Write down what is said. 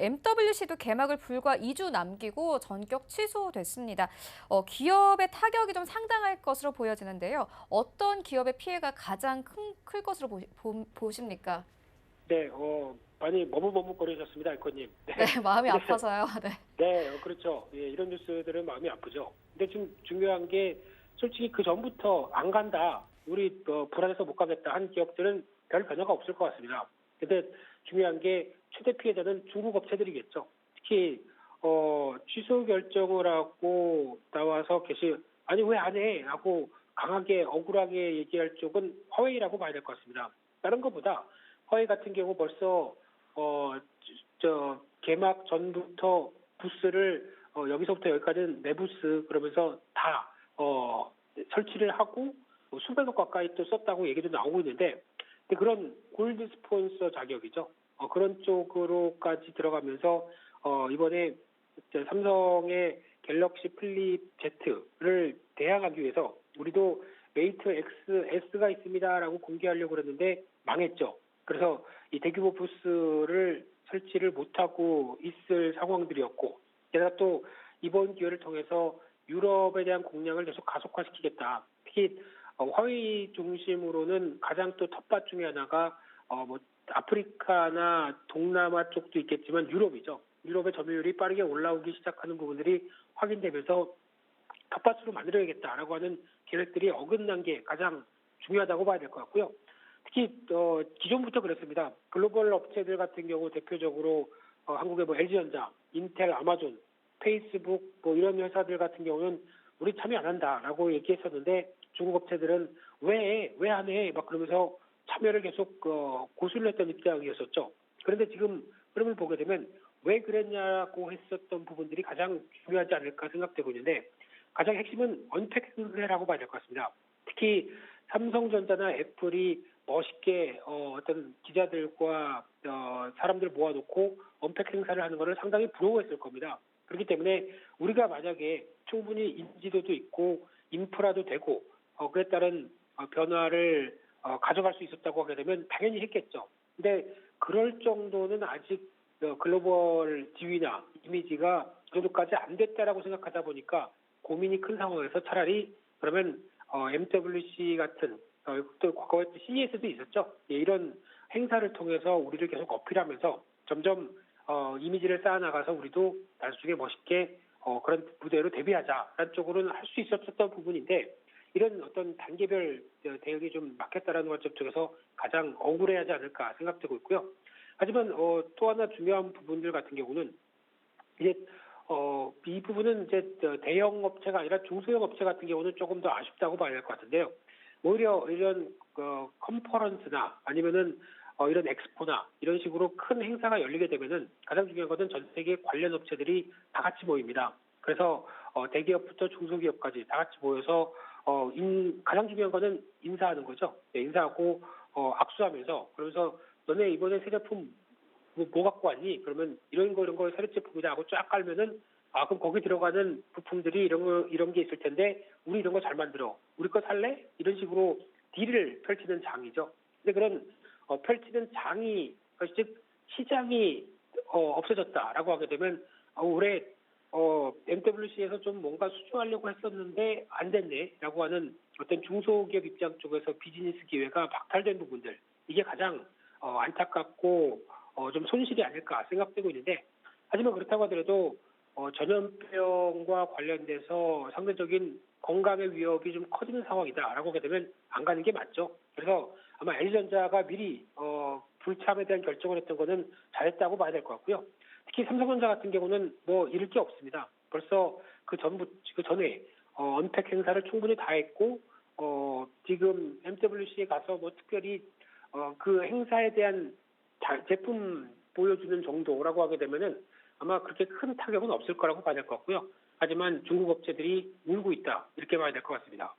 MWC도 개막을 불과 2주 남기고 전격 취소됐습니다. 기업의 타격이 좀 상당할 것으로 보여지는데요. 어떤 기업의 피해가 가장 클 것으로 보십니까? 네, 많이 머뭇머뭇거리셨습니다, 알코님. 네. 네, 마음이 근데, 아파서요. 네. 네, 그렇죠. 예, 이런 뉴스들은 마음이 아프죠. 근데 지금 중요한 게 솔직히 그 전부터 안 간다, 우리 불안해서 못 가겠다 한 기업들은 별 변화가 없을 것 같습니다. 근데 중요한 게 최대 피해자는 중국 업체들이겠죠. 특히 취소 결정을 하고 나와서 아니 왜 안 해? 하고 강하게 억울하게 얘기할 쪽은 화웨이라고 봐야 될 것 같습니다. 다른 것보다 화웨이 같은 경우 벌써 어, 개막 전부터 부스를 여기서부터 여기까지는 내 부스 그러면서 다 설치를 하고 뭐 수백억 가까이 또 썼다고 얘기도 나오고 있는데, 근데 그런 골드 스폰서 자격이죠. 그런 쪽으로까지 들어가면서 이번에 삼성의 갤럭시 플립 Z를 대항하기 위해서 우리도 메이트 XS가 있습니다라고 공개하려고 그랬는데 망했죠. 그래서 이 대규모 부스를 설치를 못하고 있을 상황들이었고, 게다가 또 이번 기회를 통해서 유럽에 대한 공략을 계속 가속화시키겠다. 특히 화웨이 중심으로는 가장 또 텃밭 중에 하나가 뭐 아프리카나 동남아 쪽도 있겠지만 유럽이죠. 유럽의 점유율이 빠르게 올라오기 시작하는 부분들이 확인되면서 텃밭으로 만들어야겠다라고 하는 계획들이 어긋난 게 가장 중요하다고 봐야 될 것 같고요. 특히 기존부터 그랬습니다. 글로벌 업체들 같은 경우 대표적으로 한국의 뭐 LG전자, 인텔, 아마존, 페이스북 뭐 이런 회사들 같은 경우는 우리 참여 안 한다라고 얘기했었는데, 중국 업체들은 왜 안 해? 막 그러면서 참여를 계속 고수를 했던 입장이었었죠. 그런데 지금 흐름을 보게 되면 왜 그랬냐고 했었던 부분들이 가장 중요하지 않을까 생각되고 있는데, 가장 핵심은 언택트라고 봐야 될 것 같습니다. 특히 삼성전자나 애플이 멋있게 어떤 기자들과 사람들 모아놓고 언팩 행사를 하는 것을 상당히 부러워했을 겁니다. 그렇기 때문에 우리가 만약에 충분히 인지도도 있고 인프라도 되고 그에 따른 변화를 가져갈 수 있었다고 하게 되면 당연히 했겠죠. 근데 그럴 정도는 아직 글로벌 지위나 이미지가 그 정도까지 안 됐다라고 생각하다 보니까 고민이 큰 상황에서 차라리 그러면 MWC 같은 또 과거에 CES도 있었죠. 예, 이런 행사를 통해서 우리를 계속 어필하면서 점점 이미지를 쌓아나가서 우리도 나중에 멋있게 그런 무대로 데뷔하자라는 쪽으로는 할 수 있었던 부분인데, 이런 어떤 단계별 대응이 좀 막혔다라는 것 쪽에서 가장 억울해하지 않을까 생각되고 있고요. 하지만 또 하나 중요한 부분들 같은 경우는 이제 이 부분은 이제 대형 업체가 아니라 중소형 업체 같은 경우는 조금 더 아쉽다고 봐야 할 것 같은데요. 오히려 이런 컨퍼런스나 아니면은 이런 엑스포나 이런 식으로 큰 행사가 열리게 되면은 가장 중요한 것은 전 세계 관련 업체들이 다 같이 모입니다. 그래서 대기업부터 중소기업까지 다 같이 모여서 가장 중요한 것은 인사하는 거죠. 네, 인사하고 악수하면서, 그러면서 너네 이번에 새 제품 뭐 갖고 왔니? 그러면 이런 거 새로 제품이다 하고 쫙 깔면은, 그럼 거기 들어가는 부품들이 이런 게 있을 텐데 우리 이런 거 잘 만들어, 우리 거 살래? 이런 식으로 딜을 펼치는 장이죠. 근데 그런 펼치는 장이, 즉 시장이 없어졌다라고 하게 되면 올해 MWC에서 좀 뭔가 수주하려고 했었는데 안 됐네라고 하는 어떤 중소기업 입장 쪽에서 비즈니스 기회가 박탈된 부분들, 이게 가장 안타깝고 좀 손실이 아닐까 생각되고 있는데, 하지만 그렇다고 하더라도 전염병과 관련돼서 상대적인 건강의 위협이 좀 커지는 상황이다라고 하게 되면 안 가는 게 맞죠. 그래서 아마 LG전자가 미리 불참에 대한 결정을 했던 거는 잘했다고 봐야 될 것 같고요. 특히 삼성전자 같은 경우는 뭐 잃을 게 없습니다. 벌써 그 전에 언택 행사를 충분히 다 했고, 지금 MWC에 가서 뭐 특별히 그 행사에 대한 제품 보여주는 정도라고 하게 되면은 아마 그렇게 큰 타격은 없을 거라고 봐야 될 것 같고요. 하지만 중국 업체들이 울고 있다, 이렇게 봐야 될 것 같습니다.